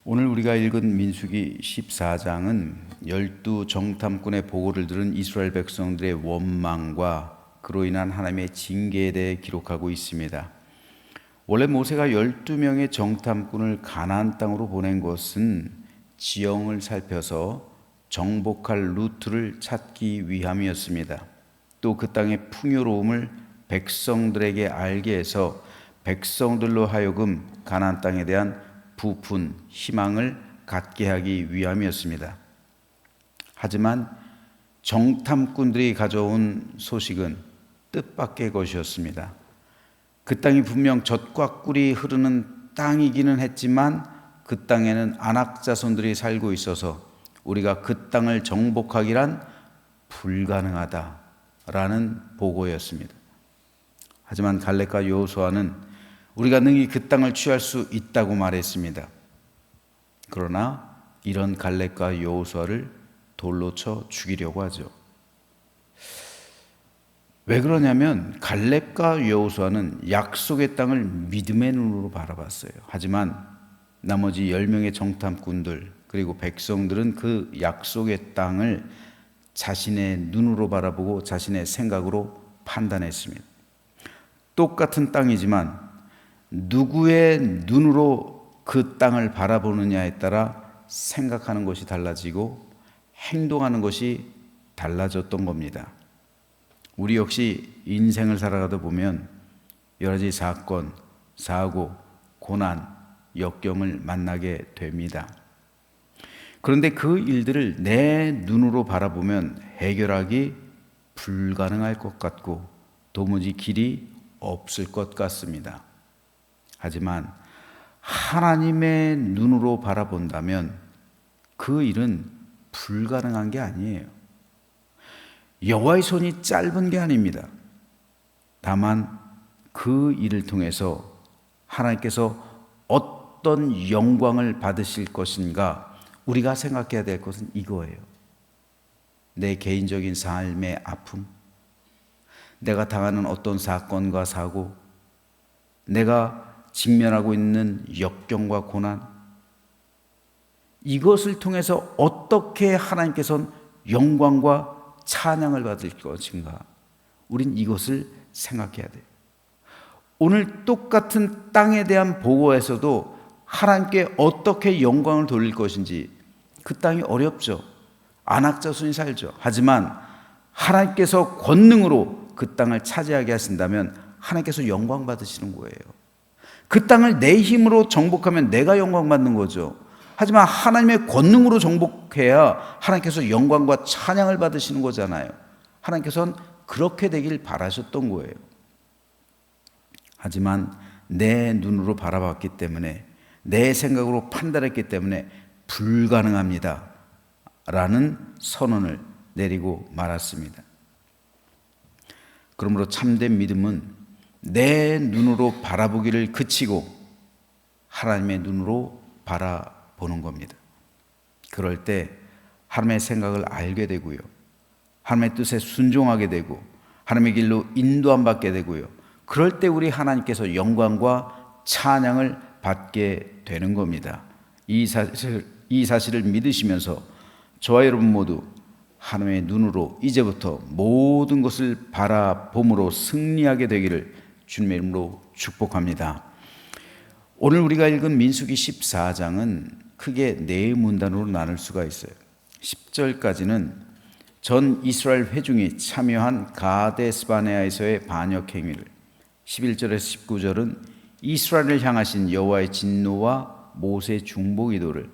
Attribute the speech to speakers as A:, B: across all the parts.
A: 오늘 우리가 읽은 민수기 14장은 12 정탐꾼의 보고를 들은 이스라엘 백성들의 원망과 그로 인한 하나님의 징계에 대해 기록하고 있습니다. 원래 모세가 12명의 정탐꾼을 가나안 땅으로 보낸 것은 지형을 살펴서 정복할 루트를 찾기 위함이었습니다. 또 그 땅의 풍요로움을 백성들에게 알게 해서 백성들로 하여금 가나안 땅에 대한 부푼 희망을 갖게 하기 위함이었습니다. 하지만 정탐꾼들이 가져온 소식은 뜻밖의 것이었습니다. 그 땅이 분명 젖과 꿀이 흐르는 땅이기는 했지만 그 땅에는 안악 자손들이 살고 있어서 우리가 그 땅을 정복하기란 불가능하다라는 보고였습니다. 하지만 갈렙과 여호수아는 우리가 능히 그 땅을 취할 수 있다고 말했습니다. 그러나 이런 갈렙과 여호수아를 돌로 쳐 죽이려고 하죠. 왜 그러냐면 갈렙과 여호수아는 약속의 땅을 믿음의 눈으로 바라봤어요. 하지만 나머지 10명의 정탐꾼들 그리고 백성들은 그 약속의 땅을 자신의 눈으로 바라보고 자신의 생각으로 판단했습니다. 똑같은 땅이지만 누구의 눈으로 그 땅을 바라보느냐에 따라 생각하는 것이 달라지고 행동하는 것이 달라졌던 겁니다. 우리 역시 인생을 살아가다 보면 여러 가지 사건, 사고, 고난, 역경을 만나게 됩니다. 그런데 그 일들을 내 눈으로 바라보면 해결하기 불가능할 것 같고 도무지 길이 없을 것 같습니다. 하지만 하나님의 눈으로 바라본다면 그 일은 불가능한 게 아니에요. 여호와의 손이 짧은 게 아닙니다. 다만 그 일을 통해서 하나님께서 어떤 영광을 받으실 것인가 우리가 생각해야 될 것은 이거예요. 내 개인적인 삶의 아픔, 내가 당하는 어떤 사건과 사고, 내가 직면하고 있는 역경과 고난, 이것을 통해서 어떻게 하나님께서는 영광과 찬양을 받을 것인가, 우린 이것을 생각해야 돼요. 오늘 똑같은 땅에 대한 보고에서도 하나님께 어떻게 영광을 돌릴 것인지, 그 땅이 어렵죠. 안악 자손이 살죠. 하지만 하나님께서 권능으로 그 땅을 차지하게 하신다면 하나님께서 영광 받으시는 거예요. 그 땅을 내 힘으로 정복하면 내가 영광 받는 거죠. 하지만 하나님의 권능으로 정복해야 하나님께서 영광과 찬양을 받으시는 거잖아요. 하나님께서는 그렇게 되길 바라셨던 거예요. 하지만 내 눈으로 바라봤기 때문에, 내 생각으로 판단했기 때문에 불가능합니다 라는 선언을 내리고 말았습니다. 그러므로 참된 믿음은 내 눈으로 바라보기를 그치고 하나님의 눈으로 바라보는 겁니다. 그럴 때 하나님의 생각을 알게 되고요, 하나님의 뜻에 순종하게 되고 하나님의 길로 인도함 받게 되고요, 그럴 때 우리 하나님께서 영광과 찬양을 받게 되는 겁니다. 이 사실을 믿으시면서 저와 여러분 모두 하나님의 눈으로 이제부터 모든 것을 바라봄으로 승리하게 되기를 주님의 이름으로 축복합니다. 오늘 우리가 읽은 민수기 14장은 크게 네 문단으로 나눌 수가 있어요. 10절까지는 전 이스라엘 회중이 참여한 가데스바네아에서의 반역 행위를, 11절에서 19절은 이스라엘을 향하신 여호와의 진노와 모세의 중보 기도를,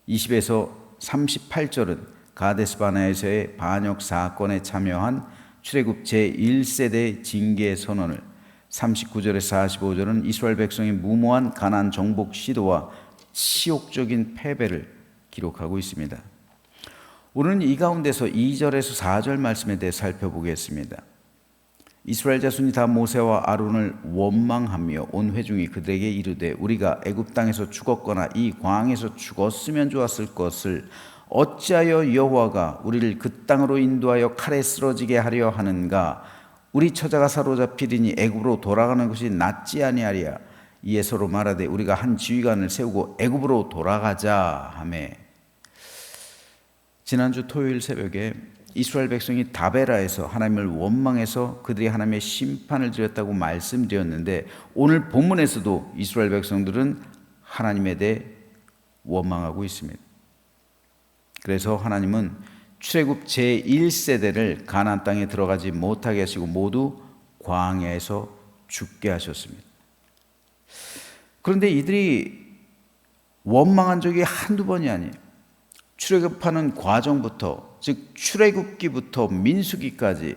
A: 20에서 38절은 가데스바네아에서의 반역 사건에 참여한 출애굽 제1세대 징계 선언을, 39절에서 45절은 이스라엘 백성의 무모한 가나안 정복 시도와 치욕적인 패배를 기록하고 있습니다. 오늘은 이 가운데서 2절에서 4절 말씀에 대해 살펴보겠습니다. 이스라엘 자손이 다 모세와 아론을 원망하며 온 회중이 그들에게 이르되 우리가 애굽 땅에서 죽었거나 이 광에서 죽었으면 좋았을 것을 어찌하여 여호와가 우리를 그 땅으로 인도하여 칼에 쓰러지게 하려 하는가? 우리 처자가 사로잡히리니 애굽으로 돌아가는 것이 낫지 아니하리야. 이에 서로 말하되 우리가 한 지휘관을 세우고 애굽으로 돌아가자 하며. 지난주 토요일 새벽에 이스라엘 백성이 다베라에서 하나님을 원망해서 그들이 하나님의 심판을 드렸다고 말씀드렸는데, 오늘 본문에서도 이스라엘 백성들은 하나님에 대해 원망하고 있습니다. 그래서 하나님은 출애굽 제1세대를 가나안 땅에 들어가지 못하게 하시고 모두 광야에서 죽게 하셨습니다. 그런데 이들이 원망한 적이 한두 번이 아니에요. 출애굽하는 과정부터, 즉 출애굽기부터 민수기까지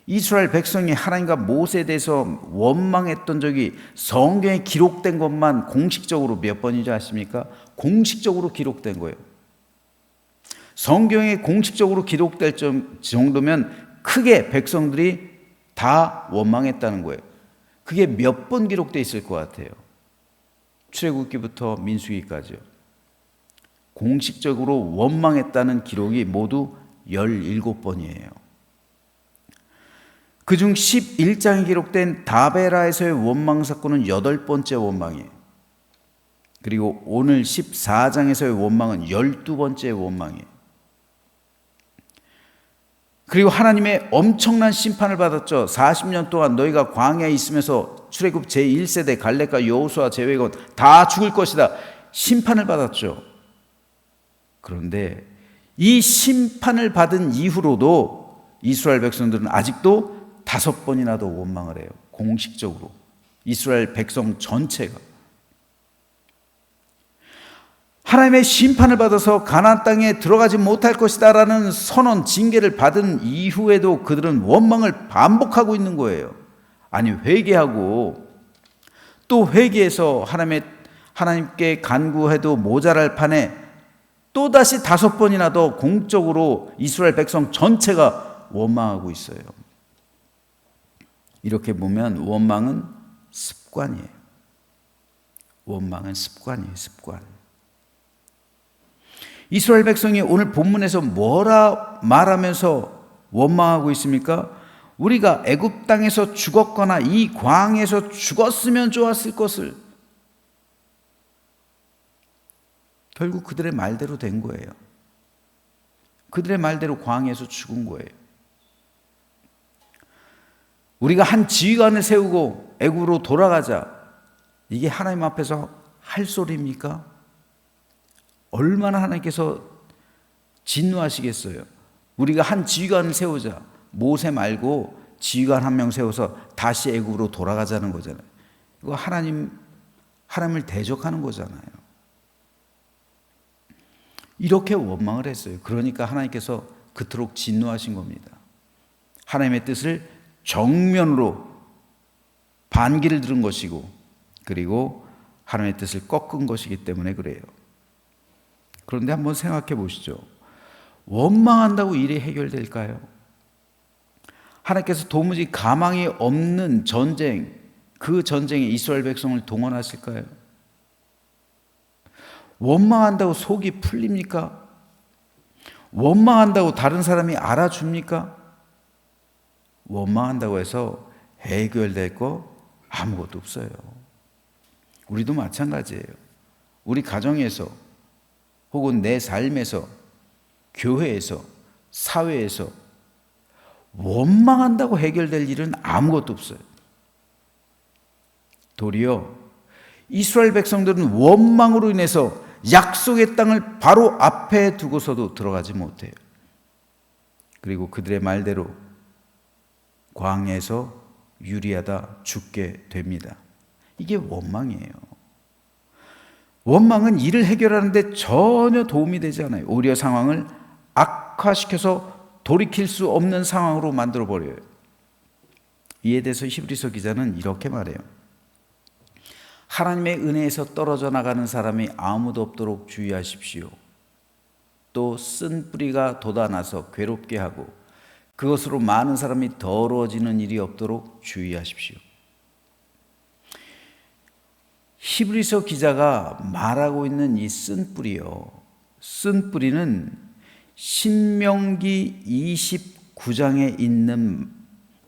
A: 이스라엘 백성이 하나님과 모세에 대해서 원망했던 적이 성경에 기록된 것만 공식적으로 몇 번인지 아십니까? 공식적으로 기록된 거예요. 성경에 공식적으로 기록될 정도면 크게 백성들이 다 원망했다는 거예요. 그게 몇 번 기록되어 있을 것 같아요? 출애굽기부터 민수기까지요. 공식적으로 원망했다는 기록이 모두 17번이에요. 그중 11장에 기록된 다베라에서의 원망 사건은 8번째 원망이에요. 그리고 오늘 14장에서의 원망은 12번째 원망이에요. 그리고 하나님의 엄청난 심판을 받았죠. 40년 동안 너희가 광야에 있으면서 출애굽 제1세대 갈렙과 여호수아 제외건 다 죽을 것이다. 심판을 받았죠. 그런데 이 심판을 받은 이후로도 이스라엘 백성들은 아직도 5번이나 더 원망을 해요. 공식적으로. 이스라엘 백성 전체가. 하나님의 심판을 받아서 가나안 땅에 들어가지 못할 것이다 라는 선언, 징계를 받은 이후에도 그들은 원망을 반복하고 있는 거예요. 아니, 회개하고 또 회개해서 하나님께 간구해도 모자랄 판에 또다시 5번이나 더 공적으로 이스라엘 백성 전체가 원망하고 있어요. 이렇게 보면 원망은 습관이에요. 원망은 습관이에요, 습관. 이스라엘 백성이 오늘 본문에서 뭐라 말하면서 원망하고 있습니까? 우리가 애굽 땅에서 죽었거나 이 광야에서 죽었으면 좋았을 것을. 결국 그들의 말대로 된 거예요. 그들의 말대로 광야에서 죽은 거예요. 우리가 한 지휘관을 세우고 애굽으로 돌아가자. 이게 하나님 앞에서 할 소리입니까? 얼마나 하나님께서 진노하시겠어요. 우리가 한 지휘관을 세우자. 모세 말고 지휘관 한 명 세워서 다시 애굽으로 돌아가자는 거잖아요. 이거 하나님을 대적하는 거잖아요. 이렇게 원망을 했어요. 그러니까 하나님께서 그토록 진노하신 겁니다. 하나님의 뜻을 정면으로 반기를 들은 것이고, 그리고 하나님의 뜻을 꺾은 것이기 때문에 그래요. 그런데 한번 생각해 보시죠. 원망한다고 일이 해결될까요? 하나님께서 도무지 가망이 없는 전쟁, 그 전쟁에 이스라엘 백성을 동원하실까요? 원망한다고 속이 풀립니까? 원망한다고 다른 사람이 알아줍니까? 원망한다고 해서 해결될 거 아무것도 없어요. 우리도 마찬가지예요. 우리 가정에서 혹은 내 삶에서, 교회에서, 사회에서 원망한다고 해결될 일은 아무것도 없어요. 도리어 이스라엘 백성들은 원망으로 인해서 약속의 땅을 바로 앞에 두고서도 들어가지 못해요. 그리고 그들의 말대로 광야에서 유리하다 죽게 됩니다. 이게 원망이에요. 원망은 일을 해결하는데 전혀 도움이 되지 않아요. 오히려 상황을 악화시켜서 돌이킬 수 없는 상황으로 만들어버려요. 이에 대해서 히브리서 기자는 이렇게 말해요. 하나님의 은혜에서 떨어져 나가는 사람이 아무도 없도록 주의하십시오. 또 쓴 뿌리가 돋아나서 괴롭게 하고 그것으로 많은 사람이 더러워지는 일이 없도록 주의하십시오. 히브리서 기자가 말하고 있는 이 쓴 뿌리요. 쓴 뿌리는 신명기 29장에 있는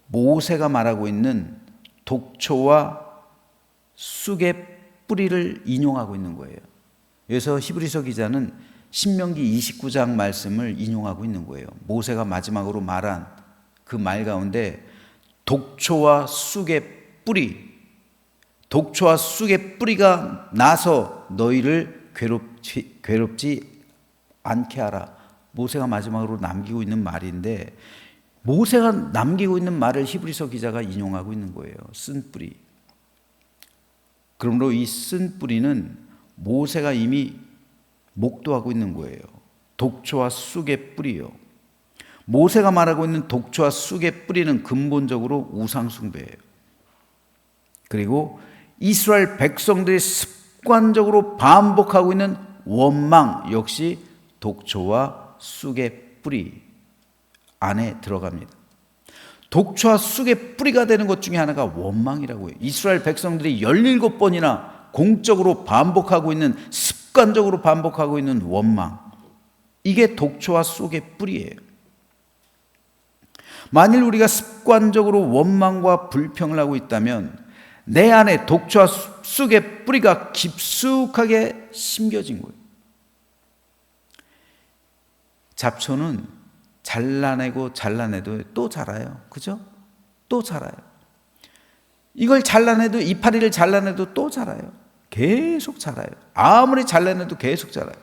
A: 모세가 말하고 있는 독초와 쑥의 뿌리를 인용하고 있는 거예요. 그래서 히브리서 기자는 신명기 29장 말씀을 인용하고 있는 거예요. 모세가 마지막으로 말한 그 말 가운데 독초와 쑥의 뿌리, 독초와 쑥의 뿌리가 나서 너희를 괴롭지 않게 하라. 모세가 마지막으로 남기고 있는 말인데, 모세가 남기고 있는 말을 히브리서 기자가 인용하고 있는 거예요. 쓴 뿌리. 그러므로 이 쓴 뿌리는 모세가 이미 목도하고 있는 거예요. 독초와 쑥의 뿌리요. 모세가 말하고 있는 독초와 쑥의 뿌리는 근본적으로 우상 숭배예요. 그리고 이스라엘 백성들이 습관적으로 반복하고 있는 원망 역시 독초와 쑥의 뿌리 안에 들어갑니다. 독초와 쑥의 뿌리가 되는 것 중에 하나가 원망이라고 해요. 이스라엘 백성들이 17번이나 공적으로 반복하고 있는, 습관적으로 반복하고 있는 원망, 이게 독초와 쑥의 뿌리예요. 만일 우리가 습관적으로 원망과 불평을 하고 있다면 내 안에 독초와 쑥의 뿌리가 깊숙하게 심겨진 거예요. 잡초는 잘라내도 또 자라요. 그죠? 또 자라요. 이걸 잘라내도, 이파리를 잘라내도 또 자라요. 계속 자라요. 아무리 잘라내도 계속 자라요.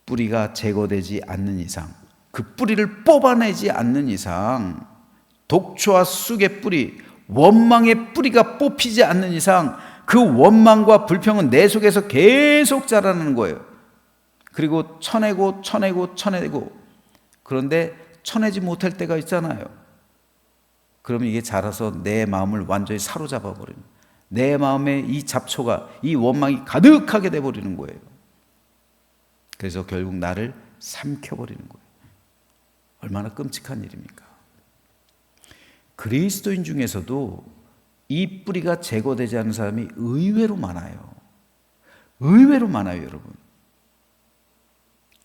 A: 뿌리가 제거되지 않는 이상, 그 뿌리를 뽑아내지 않는 이상, 독초와 쑥의 뿌리, 원망의 뿌리가 뽑히지 않는 이상 그 원망과 불평은 내 속에서 계속 자라는 거예요. 그리고 쳐내고 그런데 쳐내지 못할 때가 있잖아요. 그러면 이게 자라서 내 마음을 완전히 사로잡아 버리는, 내 마음에 이 잡초가, 이 원망이 가득하게 돼 버리는 거예요. 그래서 결국 나를 삼켜버리는 거예요. 얼마나 끔찍한 일입니까? 그리스도인 중에서도 이 뿌리가 제거되지 않는 사람이 의외로 많아요. 의외로 많아요, 여러분.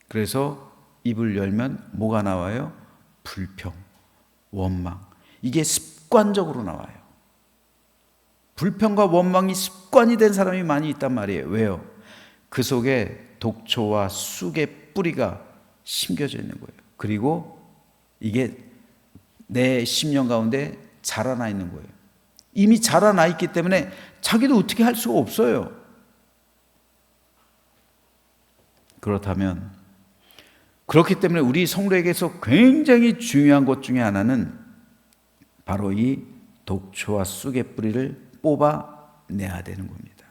A: 그래서 입을 열면 뭐가 나와요? 불평, 원망. 이게 습관적으로 나와요. 불평과 원망이 습관이 된 사람이 많이 있단 말이에요. 왜요? 그 속에 독초와 쑥의 뿌리가 심겨져 있는 거예요. 그리고 이게 내 심령 가운데 자라나 있는 거예요. 이미 자라나 있기 때문에 자기도 어떻게 할 수가 없어요. 그렇기 때문에 우리 성도에게서 굉장히 중요한 것 중에 하나는 바로 이 독초와 쑥의 뿌리를 뽑아내야 되는 겁니다.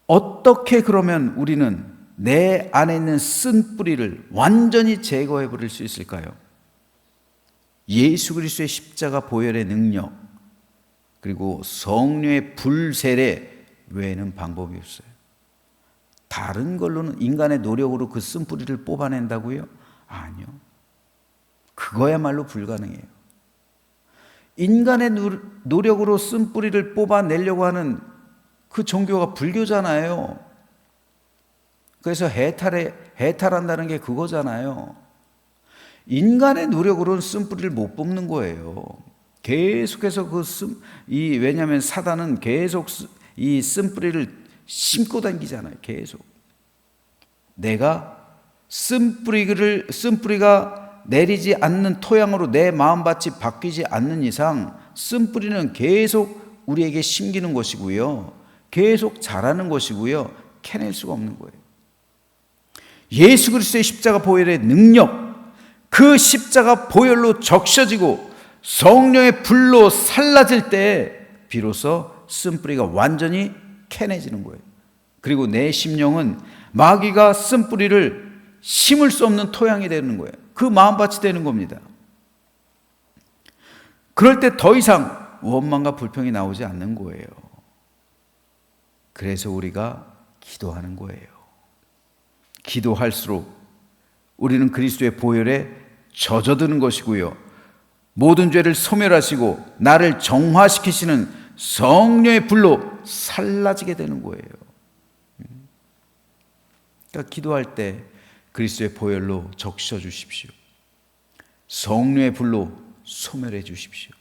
A: 어떻게 그러면 우리는 내 안에 있는 쓴 뿌리를 완전히 제거해 버릴 수 있을까요? 예수 그리스도의 십자가 보혈의 능력, 그리고 성령의 불세례 외에는 방법이 없어요. 다른 걸로는, 인간의 노력으로 그 쓴 뿌리를 뽑아낸다고요? 아니요. 그거야말로 불가능해요. 인간의 노력으로 쓴 뿌리를 뽑아내려고 하는 그 종교가 불교잖아요. 그래서 해탈한다는 게 그거잖아요. 인간의 노력으로는 쓴뿌리를 못 뽑는 거예요. 계속해서 왜냐하면 사단은 계속 이 쓴뿌리를 심고 다니잖아요. 계속. 내가 쓴뿌리가 내리지 않는 토양으로 내 마음밭이 바뀌지 않는 이상 쓴뿌리는 계속 우리에게 심기는 것이고요. 계속 자라는 것이고요. 캐낼 수가 없는 거예요. 예수 그리스도의 십자가 보혈의 능력, 그 십자가 보혈로 적셔지고 성령의 불로 살라질 때 비로소 쓴뿌리가 완전히 캐내지는 거예요. 그리고 내 심령은 마귀가 쓴뿌리를 심을 수 없는 토양이 되는 거예요. 그 마음밭이 되는 겁니다. 그럴 때 더 이상 원망과 불평이 나오지 않는 거예요. 그래서 우리가 기도하는 거예요. 기도할수록 우리는 그리스도의 보혈에 젖어드는 것이고요. 모든 죄를 소멸하시고 나를 정화시키시는 성령의 불로 살라지게 되는 거예요. 그러니까 기도할 때 그리스도의 보혈로 적셔 주십시오. 성령의 불로 소멸해 주십시오.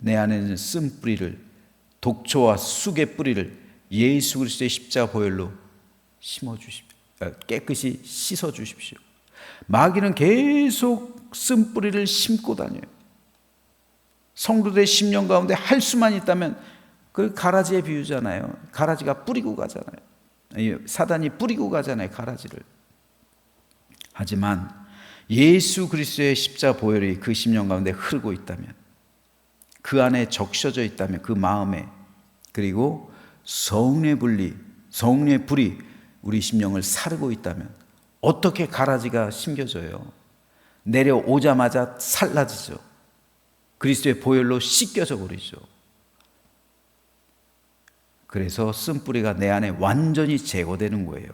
A: 내 안에 있는 쓴 뿌리를, 독초와 쑥의 뿌리를 예수 그리스도의 십자가 보혈로 심어주십시오. 깨끗이 씻어주십시오. 마귀는 계속 쓴 뿌리를 심고 다녀요. 성도들의 심령 가운데 할 수만 있다면 그 가라지에 비유잖아요. 가라지가 뿌리고 가잖아요. 사단이 뿌리고 가잖아요, 가라지를. 하지만 예수 그리스도의 십자가 보혈이 그 심령 가운데 흐르고 있다면, 그 안에 적셔져 있다면, 그 마음에, 그리고 성령의 불이 우리 심령을 사르고 있다면 어떻게 가라지가 심겨져요? 내려오자마자 살라지죠. 그리스도의 보혈로 씻겨져 버리죠. 그래서 쓴뿌리가 내 안에 완전히 제거되는 거예요.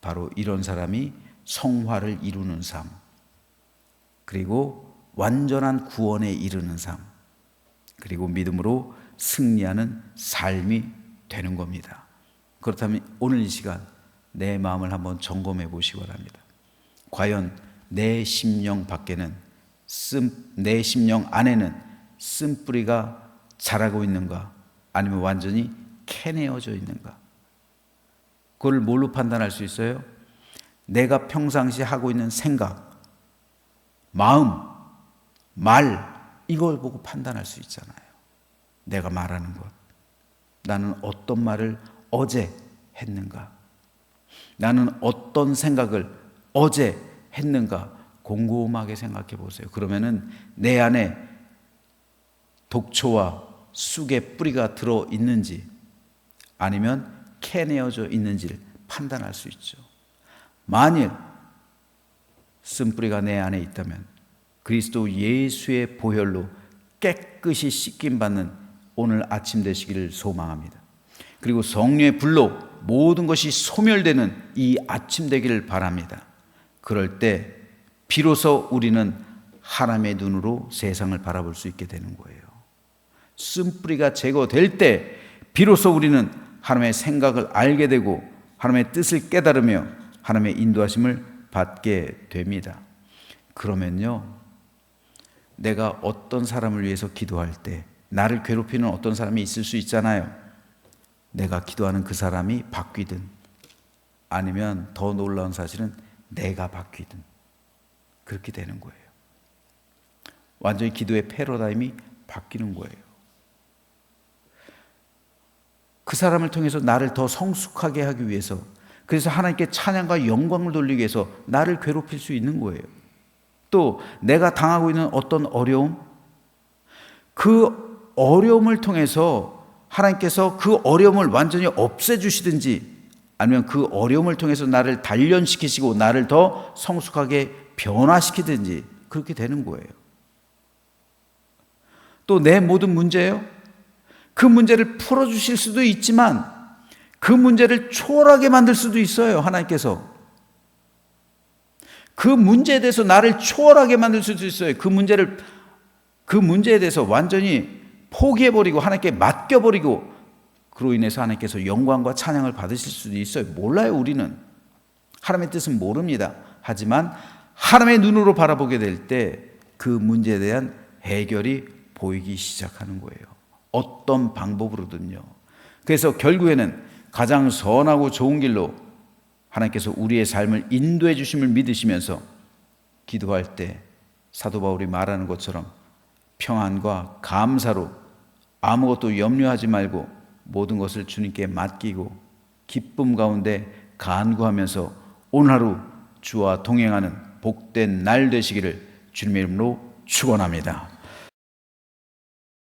A: 바로 이런 사람이 성화를 이루는 삶, 그리고 완전한 구원에 이르는 삶, 그리고 믿음으로 승리하는 삶이 되는 겁니다. 그렇다면 오늘 이 시간 내 마음을 한번 점검해 보시기 바랍니다. 과연 내 심령 밖에는 내 심령 안에는 쓴뿌리가 자라고 있는가, 아니면 완전히 캐내어져 있는가? 그걸 뭘로 판단할 수 있어요? 내가 평상시 하고 있는 생각, 마음, 말, 이걸 보고 판단할 수 있잖아요. 내가 말하는 것, 나는 어떤 말을 어제 했는가, 나는 어떤 생각을 어제 했는가, 곰곰하게 생각해 보세요. 그러면은 내 안에 독초와 쑥의 뿌리가 들어 있는지 아니면 캐내어져 있는지를 판단할 수 있죠. 만일 쓴뿌리가 내 안에 있다면 그리스도 예수의 보혈로 깨끗이 씻김 받는 오늘 아침 되시기를 소망합니다. 그리고 성령의 불로 모든 것이 소멸되는 이 아침 되기를 바랍니다. 그럴 때 비로소 우리는 하나님의 눈으로 세상을 바라볼 수 있게 되는 거예요. 쓴뿌리가 제거될 때 비로소 우리는 하나님의 생각을 알게 되고 하나님의 뜻을 깨달으며 하나님의 인도하심을 받게 됩니다. 그러면요, 내가 어떤 사람을 위해서 기도할 때 나를 괴롭히는 어떤 사람이 있을 수 있잖아요. 내가 기도하는 그 사람이 바뀌든, 아니면 더 놀라운 사실은 내가 바뀌든, 그렇게 되는 거예요. 완전히 기도의 패러다임이 바뀌는 거예요. 그 사람을 통해서 나를 더 성숙하게 하기 위해서, 그래서 하나님께 찬양과 영광을 돌리기 위해서 나를 괴롭힐 수 있는 거예요. 또 내가 당하고 있는 어떤 어려움, 그 어려움을 통해서 하나님께서 그 어려움을 완전히 없애주시든지, 아니면 그 어려움을 통해서 나를 단련시키시고 나를 더 성숙하게 변화시키든지, 그렇게 되는 거예요. 또 내 모든 문제요, 그 문제를 풀어주실 수도 있지만 그 문제를 초월하게 만들 수도 있어요. 하나님께서 그 문제에 대해서 나를 초월하게 만들 수도 있어요. 그 문제에 대해서 완전히 포기해버리고 하나님께 맡겨버리고, 그로 인해서 하나님께서 영광과 찬양을 받으실 수도 있어요. 몰라요. 우리는 하나님의 뜻은 모릅니다. 하지만 하나님의 눈으로 바라보게 될 때 그 문제에 대한 해결이 보이기 시작하는 거예요. 어떤 방법으로든요. 그래서 결국에는 가장 선하고 좋은 길로 하나님께서 우리의 삶을 인도해 주심을 믿으시면서 기도할 때 사도 바울이 말하는 것처럼 평안과 감사로 아무것도 염려하지 말고 모든 것을 주님께 맡기고 기쁨 가운데 간구하면서 오늘 하루 주와 동행하는 복된 날 되시기를 주님의 이름으로 축원합니다.